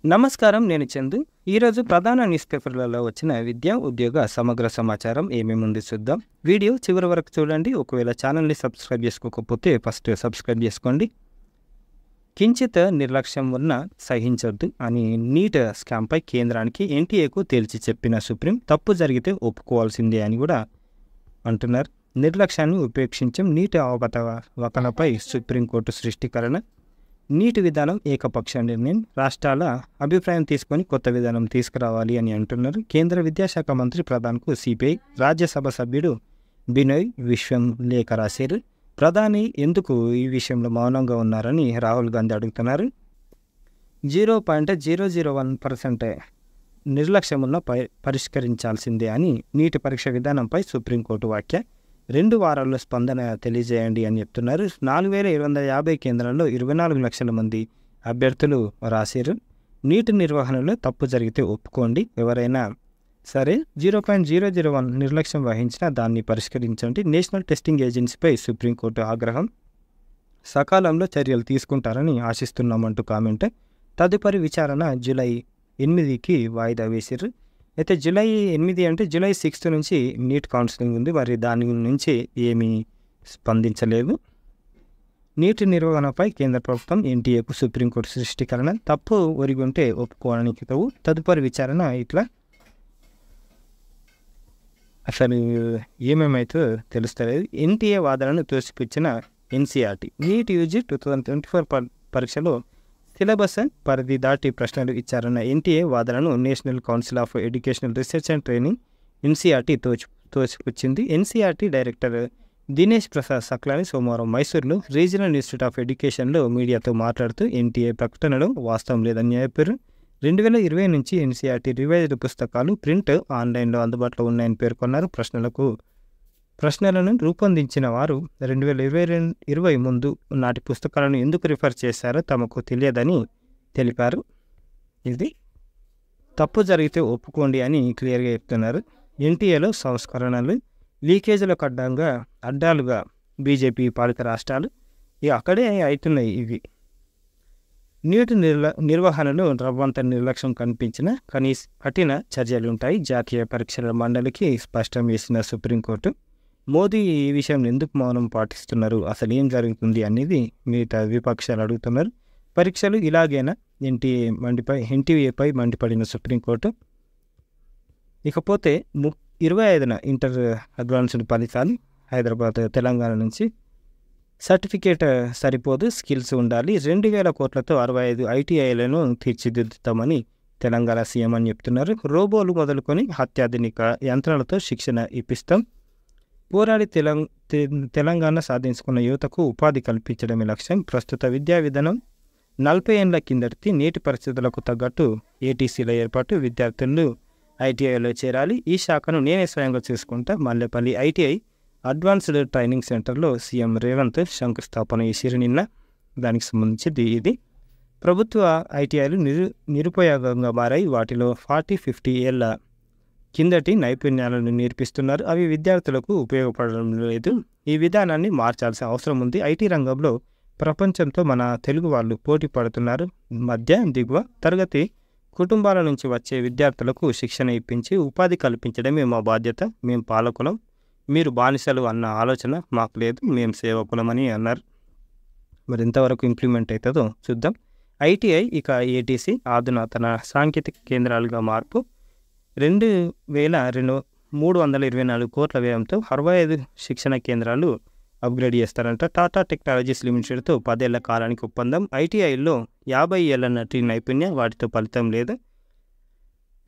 నమస్కారం. నేను చందు. ఈరోజు ప్రధాన న్యూస్ పేపర్లలో వచ్చిన విద్య, ఉద్యోగ సమగ్ర సమాచారం ఏమేముంది చూద్దాం. వీడియో చివరి వరకు చూడండి. ఒకవేళ ఛానల్ని సబ్స్క్రైబ్ చేసుకోకపోతే ఫస్ట్ సబ్స్క్రైబ్ చేసుకోండి. కించిత్ నిర్లక్ష్యం ఉన్న సహించొద్దు అని నీట్ స్కామ్పై కేంద్రానికి ఎన్టీఏకు తేల్చి చెప్పిన సుప్రీం, తప్పు జరిగితే ఒప్పుకోవాల్సిందే అని కూడా అంటున్నారు. నిర్లక్ష్యాన్ని ఉపేక్షించం నీట్ అవకతవకలపై సుప్రీంకోర్టు సృష్టికరణ. నీటి విధానం ఏకపక్ష నిర్ణయం, రాష్ట్రాల అభిప్రాయం తీసుకొని కొత్త విధానం తీసుకురావాలి అని అంటున్నారు. కేంద్ర విద్యాశాఖ మంత్రి ప్రధాన్కు సిపిఐ రాజ్యసభ సభ్యుడు బినోయ్ విశ్వం లేఖ రాశారు. ప్రధాని ఎందుకు ఈ విషయంలో మౌనంగా ఉన్నారని రాహుల్ గాంధీ అడుగుతున్నారు. 0.001% నిర్లక్ష్యమున్న పరిష్కరించాల్సిందే అని నీటి పరీక్ష విధానంపై సుప్రీంకోర్టు వ్యాఖ్య. 2 వారాల్లో స్పందన తెలియజేయండి అని చెప్తున్నారు. 4250 కేంద్రాల్లో 24 లక్షల మంది అభ్యర్థులు రాశారు. నీటి నిర్వహణలో తప్పు జరిగితే ఒప్పుకోండి, ఎవరైనా సరే 0.001 నిర్లక్ష్యం వహించినా దాన్ని పరిష్కరించండి. నేషనల్ టెస్టింగ్ ఏజెన్సీపై సుప్రీంకోర్టు ఆగ్రహం. సకాలంలో చర్యలు తీసుకుంటారని ఆశిస్తున్నామంటూ కామెంట్. తదుపరి విచారణ జూలై 8కి వాయిదా వేశారు. అయితే జూలై 8 అంటే జూలై 6 నుంచి నీట్ కౌన్సిలింగ్ ఉంది. మరి దాని నుంచి ఏమీ స్పందించలేదు. నీటి నిర్వహణపై కేంద్ర ప్రభుత్వం ఎన్టీఏకు సుప్రీంకోర్టు సృష్టికరణ. తప్పు ఒరిగుంటే ఒప్పుకోవడానికి తగు తదుపరి విచారణ. ఇట్లా అసలు ఏమేమైతే తెలుస్తలేదు. ఎన్టీఏ వాదనను తోసిపుచ్చిన ఎన్సీఆర్టీ. నీట్ యూజీ 2024 పరీక్షలో సిలబస్ పరిధి దాటి ప్రశ్నలు ఇచ్చారన్న ఎన్టీఏ వాదనను National Council of Educational Research and Training NCERT తోసిపుచ్చింది. ఎన్సీఆర్టీ డైరెక్టర్ దినేష్ ప్రసాద్ సక్లాని సోమవారం మైసూరులో రీజనల్ ఇన్స్టిట్యూట్ ఆఫ్ ఎడ్యుకేషన్లో మీడియాతో మాట్లాడుతూ ఎన్టీఏ ప్రకటనలో వాస్తవం లేదని చెప్పారు. 2020 నుంచి ఎన్సీఆర్టీ రివైజ్డ్ పుస్తకాలు ప్రింట్, ఆన్లైన్లో అందుబాటులో ఉన్నాయని పేర్కొన్నారు. ప్రశ్నలను రూపొందించిన వారు 2020 ముందు నాటి పుస్తకాలను ఎందుకు రిఫర్ చేశారో తమకు తెలియదని తెలిపారు. ఇది తప్పు జరిగితే ఒప్పుకోండి అని క్లియర్గా చెప్తున్నారు. ఎన్టీఏలో సంస్కరణలు, లీకేజీలకు అడ్డాలుగా బీజేపీ పాలిత రాష్ట్రాలు అక్కడే అవుతున్నాయి. ఇవి నీటి నిర్వహణలో రవ్వంత నిర్లక్ష్యం కనిపించిన కఠిన చర్యలుంటాయి. జాతీయ పరీక్షల మండలికి స్పష్టం చేసిన సుప్రీంకోర్టు. మోదీ ఈ విషయంలో ఎందుకు మౌనం పాటిస్తున్నారు, అసలు ఏం జరుగుతుంది అనేది మిగతా విపక్షాలు అడుగుతున్నారు. పరీక్షలు ఇలాగైనా ఎన్టీఏపై మండిపడిన సుప్రీంకోర్టు. ఇకపోతే 25న ఇంటర్ అడ్వాన్స్డ్ ఫలితాలు హైదరాబాద్, తెలంగాణ నుంచి. సర్టిఫికేట్ సరిపోదు, స్కిల్స్ ఉండాలి. 2000 కోట్లతో 65 ఐటీఐలను తీర్చిదిద్దుతామని తెలంగాణ సీఎం అని చెప్తున్నారు. రోబోలు మొదలుకొని అత్యాధునిక యంత్రాలతో శిక్షణ ఇప్పిస్తాం. పోరాడి తెలంగాణ సాధించుకున్న యువతకు ఉపాధి కల్పించడమే లక్ష్యం. ప్రస్తుత విద్యా విధానం 40 ఏళ్ల కిందటి నేటి పరిస్థితులకు తగ్గట్టు ఏటీసీల ఏర్పాటు. విద్యార్థులు ఐటీఐలో చేరాలి. ఈ శాఖను నేనే స్వయంగా చూసుకుంటా. మల్లెపల్లి ఐటీఐ అడ్వాన్స్డ్ ట్రైనింగ్ సెంటర్లో సీఎం రేవంత్ శంకుస్థాపన చేసిరు నిన్న. దానికి సంబంధించి ఇది ప్రభుత్వ ఐటీఐలు నిరుపయోగంగా మారాయి. వాటిలో 40-50 ఏళ్ల కిందటి నైపుణ్యాలను నేర్పిస్తున్నారు. అవి విద్యార్థులకు ఉపయోగపడడం లేదు. ఈ విధానాన్ని మార్చాల్సిన అవసరం ఉంది. ఐటీ రంగంలో ప్రపంచంతో మన తెలుగు వాళ్ళు పోటీ పడుతున్నారు. మధ్య దిగువ తరగతి కుటుంబాల నుంచి వచ్చే విద్యార్థులకు శిక్షణ ఇప్పించి ఉపాధి కల్పించడమే మా బాధ్యత. మేము పాలకులం, మీరు బానిసలు అన్న ఆలోచన మాకు లేదు. మేము సేవకులమని అన్నారు. మరి ఎంతవరకు ఇంప్లిమెంట్ అవుతుందో చూద్దాం. ఐటీఐ ఇక ఏటీసీ ఆధునాతన సాంకేతిక కేంద్రాలుగా మార్పు. 2324 కోట్ల వ్యయంతో 65 శిక్షణ కేంద్రాలు అప్గ్రేడ్ చేస్తారంట. టాటా టెక్నాలజీస్ లిమిటెడ్తో 10 ఏళ్ల కాలానికి ఒప్పందం. ఐటీఐలో 50 ఏళ్ల నటి నైపుణ్యం, వాటితో ఫలితం లేదు.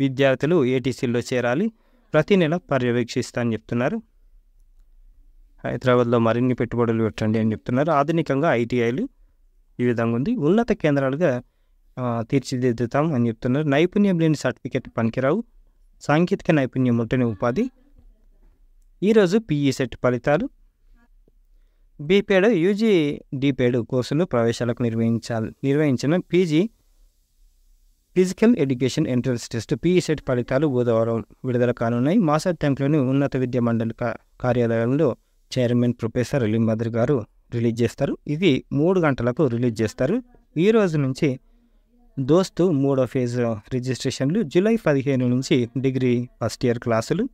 విద్యార్థులు ఏటీసీల్లో చేరాలి. ప్రతి నెల పర్యవేక్షిస్తా అని చెప్తున్నారు. హైదరాబాద్లో మరిన్ని పెట్టుబడులు పెట్టండి అని చెప్తున్నారు. ఆధునికంగా ఐటీఐలు ఈ విధంగా ఉంది. ఉన్నత కేంద్రాలుగా తీర్చిదిద్దుతాం అని చెప్తున్నారు. నైపుణ్యం లేని సర్టిఫికేట్ పనికిరావు. సాంకేతిక నైపుణ్యం ఉంటేనే ఉపాధి. ఈరోజు పీఈ సెట్ ఫలితాలు. బీపేడ్, యూజీ, డీపేడ్ కోర్సులు ప్రవేశాలకు నిర్వహించిన PG physical education entrance test PE set ఫలితాలు బుధవారం విడుదల కానున్నాయి. మాసత్యంలోని ఉన్నత విద్యా మండలి కార్యాలయంలో చైర్మన్ ప్రొఫెసర్ అలీమదర్ గారు రిలీజ్ చేస్తారు. ఇది 3 గంటలకు రిలీజ్ చేస్తారు. ఈ రోజు నుంచి దోస్తు 3వ ఫేజ్ రిజిస్ట్రేషన్లు జూలై 15 నుంచి డిగ్రీ ఫస్ట్ ఇయర్ క్లాసులు.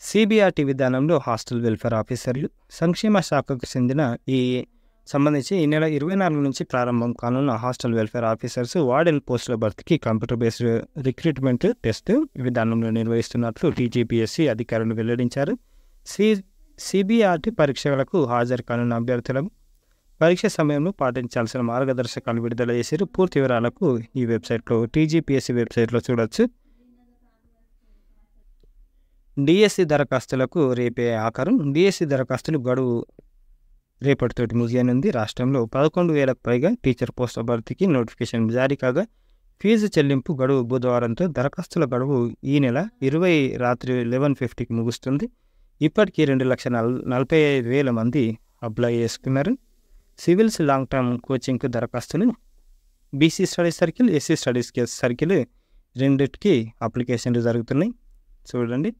సిబిఆర్టీ విధానంలో హాస్టల్ వెల్ఫేర్ ఆఫీసర్లు సంక్షేమ శాఖకు చెందిన సంబంధించి ఈ నెల 24 నుంచి ప్రారంభం కానున్న హాస్టల్ వెల్ఫేర్ ఆఫీసర్స్ వార్డెన్ పోస్టుల భర్తీకి కంప్యూటర్ బేస్డ్ రిక్రూట్మెంట్ టెస్ట్ విధానంలో నిర్వహిస్తున్నట్లు టీజీపీఎస్సీ అధికారులు వెల్లడించారు. సిబిఆర్టీ పరీక్షలకు హాజరు కానున్న అభ్యర్థులకు పరీక్ష సమయంలో పాటించాల్సిన మార్గదర్శకాలు విడుదల చేశారు. పూర్తి వివరాలకు ఈ వెబ్సైట్లో టీజీపీఎస్సీ వెబ్సైట్లో చూడవచ్చు. డిఎస్సి దరఖాస్తులకు రేపే ఆఖరు. డిఎస్సి దరఖాస్తులు గడువు రేపటితోటి ముగియనుంది. రాష్ట్రంలో 11,000కు పైగా టీచర్ పోస్టుల భర్తీకి నోటిఫికేషన్ జారీ కాగా ఫీజు చెల్లింపు గడువు బుధవారంతో దరఖాస్తుల గడువు ఈ నెల 20 రాత్రి 11:50కి ముగుస్తుంది. ఇప్పటికీ 2,45,000 మంది అప్లై చేసుకున్నారు. సివిల్స్ లాంగ్ టర్మ్ కోచింగ్కు దరఖాస్తులు BC studies circle, SC studies circle రెండింటికి అప్లికేషన్లు జరుగుతున్నాయి. చూడండి,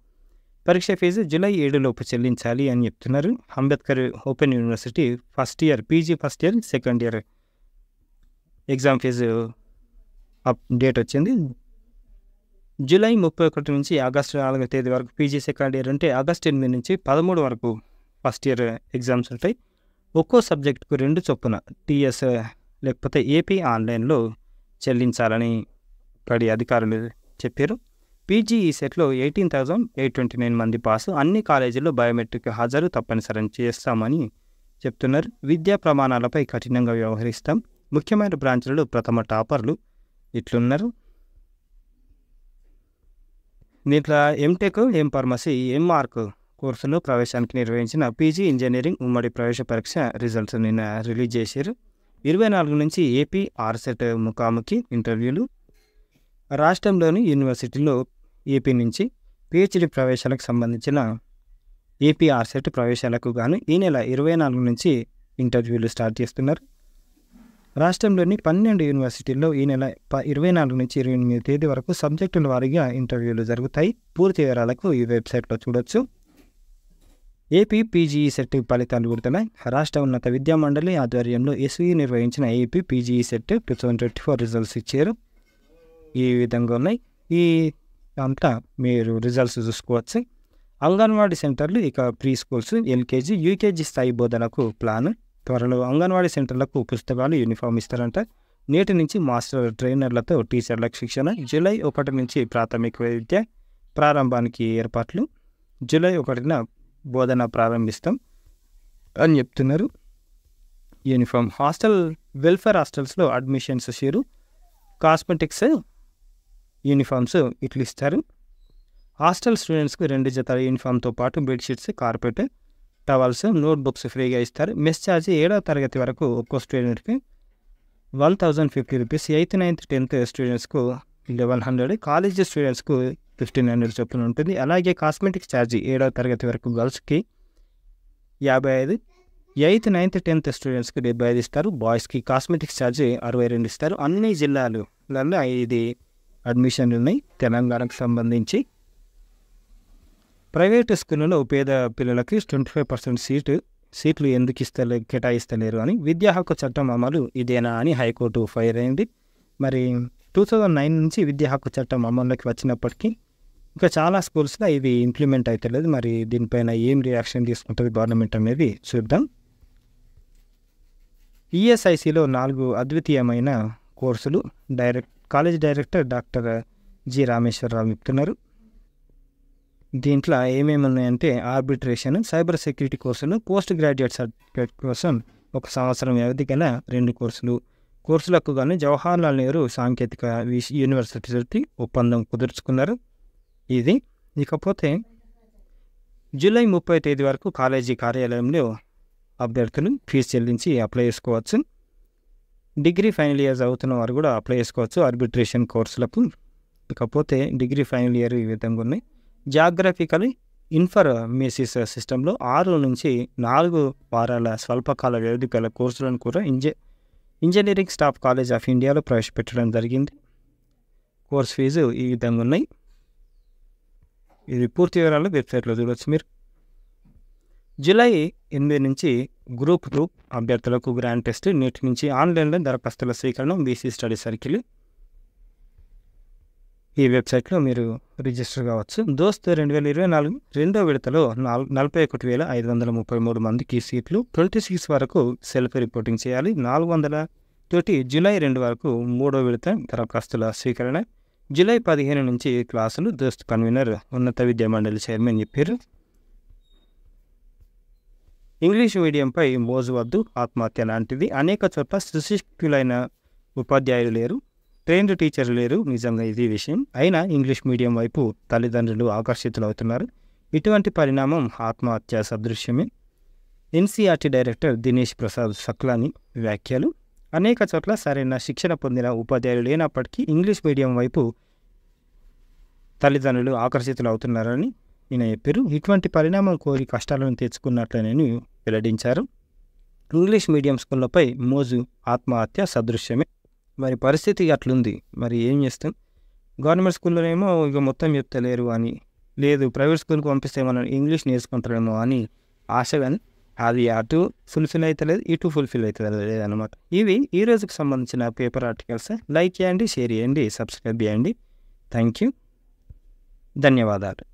పరీక్ష ఫీజు జూలై 7 చెల్లించాలి అని చెప్తున్నారు. Ambedkar open university first year PG first year second year exam fee date వచ్చింది. జూలై 31 నుంచి ఆగస్టు 4వ తేదీ వరకు పీజీ సెకండ్ ఇయర్ ఉంటే ఆగస్టు 8 నుంచి 13 వరకు ఫస్ట్ ఇయర్ ఎగ్జామ్స్ ఉంటాయి. ఒక్కో సబ్జెక్టుకు 2 చొప్పున టీఎస్ లేకపోతే ఏపీ ఆన్లైన్లో చెల్లించాలని పడి అధికారులు చెప్పారు. పీజీ ఈ సెట్లో 18,829 మంది పాసు. అన్ని కాలేజీల్లో బయోమెట్రిక్ హాజరు తప్పనిసరి చేస్తామని చెప్తున్నారు. విద్యా ప్రమాణాలపై కఠినంగా వ్యవహరిస్తాం. ముఖ్యమైన బ్రాంచ్లలో ప్రథమ టాపర్లు ఇట్లున్నారు. దీంట్లో ఎంటెక్, ఎంఫార్మసీ, ఎంఆర్క్ కోర్సులో ప్రవేశానికి నిర్వహించిన పీజీ ఇంజనీరింగ్ ఉమ్మడి ప్రవేశ పరీక్ష రిజల్ట్స్ నిన్న రిలీజ్ చేశారు. 24 నుంచి ఏపీ ఆర్సెట్ ముఖాముఖి ఇంటర్వ్యూలు. రాష్ట్రంలోని యూనివర్సిటీలో ఏపీ నుంచి పిహెచ్డి ప్రవేశాలకు సంబంధించిన ఏపీ ఆర్సెట్ ప్రవేశాలకు గాను ఈ నెల 24 నుంచి ఇంటర్వ్యూలు స్టార్ట్ చేస్తున్నారు. రాష్ట్రంలోని 12 యూనివర్సిటీల్లో ఈ నెల 24 నుంచి 28 తేదీ వరకు సబ్జెక్టుల వారీగా ఇంటర్వ్యూలు జరుగుతాయి. పూర్తి వివరాలకు ఈ వెబ్సైట్లో చూడొచ్చు. ఏపీ పీజీఈ సెట్ ఫలితాలు విడుదల. రాష్ట్ర ఉన్నత విద్యా మండలి ఆధ్వర్యంలో ఎస్వీ నిర్వహించిన ఏపీ పీజీఈ సెట్ 2024 రిజల్ట్స్ ఇచ్చారు. ఈ విధంగా ఉన్నాయి. ఈ అంతా మీరు రిజల్ట్స్ చూసుకోవచ్చు. అంగన్వాడీ సెంటర్లు, ఇక ప్రీ స్కూల్స్, ఎల్కేజీ, యూకేజీ స్థాయి బోధనకు ప్లాన్. త్వరలో అంగన్వాడీ సెంటర్లకు పుస్తకాలు, యూనిఫామ్ ఇస్తారంట. నేటి నుంచి మాస్టర్ ట్రైనర్లతో టీచర్లకు శిక్షణ. జూలై 1 నుంచి ప్రాథమిక విద్య ప్రారంభానికి ఏర్పాట్లు. జూలై 1న బోధన ప్రారంభిస్తాం అని చెప్తున్నారు. యూనిఫామ్ హాస్టల్ వెల్ఫేర్ హాస్టల్స్లో అడ్మిషన్స్ షేరు. కాస్మెటిక్స్, యూనిఫామ్స్ ఇట్లు ఇస్తారు. హాస్టల్ స్టూడెంట్స్కి 2 జతల యూనిఫామ్తో పాటు బెడ్షీట్స్, కార్పెట్, టవల్స్, నోట్బుక్స్ ఫ్రీగా ఇస్తారు. మెస్ ఛార్జ్ 7వ తరగతి వరకు ఒక్కో స్టూడెంట్కి 1,050 rupees. 8th, 9th, 10th స్టూడెంట్స్కు 1,100, college స్టూడెంట్స్కు 1,500 చొప్పున ఉంటుంది. అలాగే కాస్మెటిక్స్ ఛార్జీ 7వ తరగతి వరకు గర్ల్స్కి 55, 8th, 9th, 10th స్టూడెంట్స్కి 75 ఇస్తారు. బాయ్స్కి కాస్మెటిక్స్ ఛార్జీ 62 ఇస్తారు. అన్ని జిల్లాలలో ఇది అడ్మిషన్లు ఉన్నాయి. తెలంగాణకు సంబంధించి ప్రైవేటు స్కూళ్ళలో పేద పిల్లలకి 25% సీట్లు ఎందుకు కేటాయిస్తలేరు అని విద్యా హక్కు చట్టం అమలు ఇదేనా అని హైకోర్టు ఫైర్ అయింది. మరి 2009 నుంచి విద్యా హక్కు చట్టం అమల్లోకి వచ్చినప్పటికీ ఇంకా చాలా స్కూల్స్లో ఇది ఇంప్లిమెంట్ అవుతలేదు. మరి దీనిపైన ఏం రియాక్షన్ తీసుకుంటుంది గవర్నమెంట్ అనేది చూద్దాం. ఈఎస్ఐసిలో 4 అద్వితీయమైన కోర్సులు. College director doctor G Rameshwar Rao చెప్తున్నారు. దీంట్లో ఏమేమి ఉన్నాయంటే ఆర్బిట్రేషన్, సైబర్ సెక్యూరిటీ కోర్సులు, పోస్ట్ గ్రాడ్యుయేట్ సర్టిఫికేట్ కోసం 1 సంవత్సరం వ్యవధి గల 2 కోర్సులు. కోర్సులకు కానీ జవహర్లాల్ నెహ్రూ సాంకేతిక యూనివర్సిటీ ఒప్పందం కుదుర్చుకున్నారు. ఇది ఇకపోతే జూలై 30 తేదీ వరకు కాలేజీ కార్యాలయంలో అభ్యర్థులు ఫీజు చెల్లించి అప్లై చేసుకోవచ్చు. డిగ్రీ ఫైనల్ ఇయర్ చదువుతున్న వారు కూడా అప్లై చేసుకోవచ్చు ఆర్బిట్రేషన్ కోర్సులకు. ఇకపోతే డిగ్రీ ఫైనల్ ఇయర్ ఈ విధంగా ఉన్నాయి. జాగ్రఫికల్ ఇన్ఫర్మేసిస్ సిస్టంలో 6 నుంచి 4 వారాల స్వల్పకాల వ్యవధి గల కోర్సులను కూడా ఇంజనీరింగ్ స్టాఫ్ కాలేజ్ ఆఫ్ ఇండియాలో ప్రవేశపెట్టడం జరిగింది. కోర్స్ ఫీజు ఈ విధంగా ఉన్నాయి. ఇది పూర్తి వివరాలు వెబ్సైట్లో చూడవచ్చు మీరు. జూలై 8 నుంచి గ్రూప్ 2 అభ్యర్థులకు గ్రాండ్ టెస్ట్, నేటి నుంచి ఆన్లైన్లో దరఖాస్తుల స్వీకరణ. బీసీ స్టడీ సర్కిల్ ఈ వెబ్సైట్లో మీరు రిజిస్టర్ కావచ్చు. దోస్త్ 2024 రెండో విడతలో 41,533 మందికి సీట్లు. 26 వరకు సెల్ఫ్ రిపోర్టింగ్ చేయాలి. 400 తోటి జూలై 2 వరకు మూడో విడత దరఖాస్తుల స్వీకరణ. జూలై 15 నుంచి క్లాసులు. దోస్త్ కన్వీనర్ ఉన్నత విద్యా మండలి చైర్మన్ చెప్పారు. ఇంగ్లీష్ మీడియంపై మోజు వద్దు, ఆత్మహత్య లాంటిది. అనేక చోట్ల సుశిక్షితులైన ఉపాధ్యాయులు లేరు, ట్రైన్డ్ టీచర్లు లేరు. నిజంగా ఇది విషయం. అయినా ఇంగ్లీష్ మీడియం వైపు తల్లిదండ్రులు ఆకర్షితులవుతున్నారు. ఇటువంటి పరిణామం ఆత్మహత్య సదృశ్యమే. ఎన్సీఆర్టీ డైరెక్టర్ దినేష్ ప్రసాద్ సక్లాని వ్యాఖ్యలు. అనేక చోట్ల సరైన శిక్షణ పొందిన ఉపాధ్యాయులు లేనప్పటికీ ఇంగ్లీష్ మీడియం వైపు తల్లిదండ్రులు ఆకర్షితులవుతున్నారని ఈయన చెప్పారు. ఇటువంటి పరిణామం కోరి కష్టాలను తెచ్చుకున్నట్లనని వెల్లడించారు. ఇంగ్లీష్ మీడియం స్కూళ్ళపై మోజు ఆత్మహత్య సదృశ్యమే. మరి పరిస్థితి అట్లుంది. మరి ఏం చేస్తాం? గవర్నమెంట్ స్కూల్లోనేమో ఇక మొత్తం చెప్తలేరు అని, లేదు ప్రైవేట్ స్కూల్కి పంపిస్తే మనం ఇంగ్లీష్ నేర్చుకుంటారేమో అని ఆశ, కానీ అది అటు ఫుల్ఫిల్ అవుతలేదు, ఇటు ఫుల్ఫిల్ అవుతుంది లేదనమాట. ఇవి ఈ రోజుకి సంబంధించిన పేపర్ ఆర్టికల్స్. లైక్ చేయండి, షేర్ చేయండి, సబ్స్క్రైబ్ చేయండి. థ్యాంక్ యూ, ధన్యవాదాలు.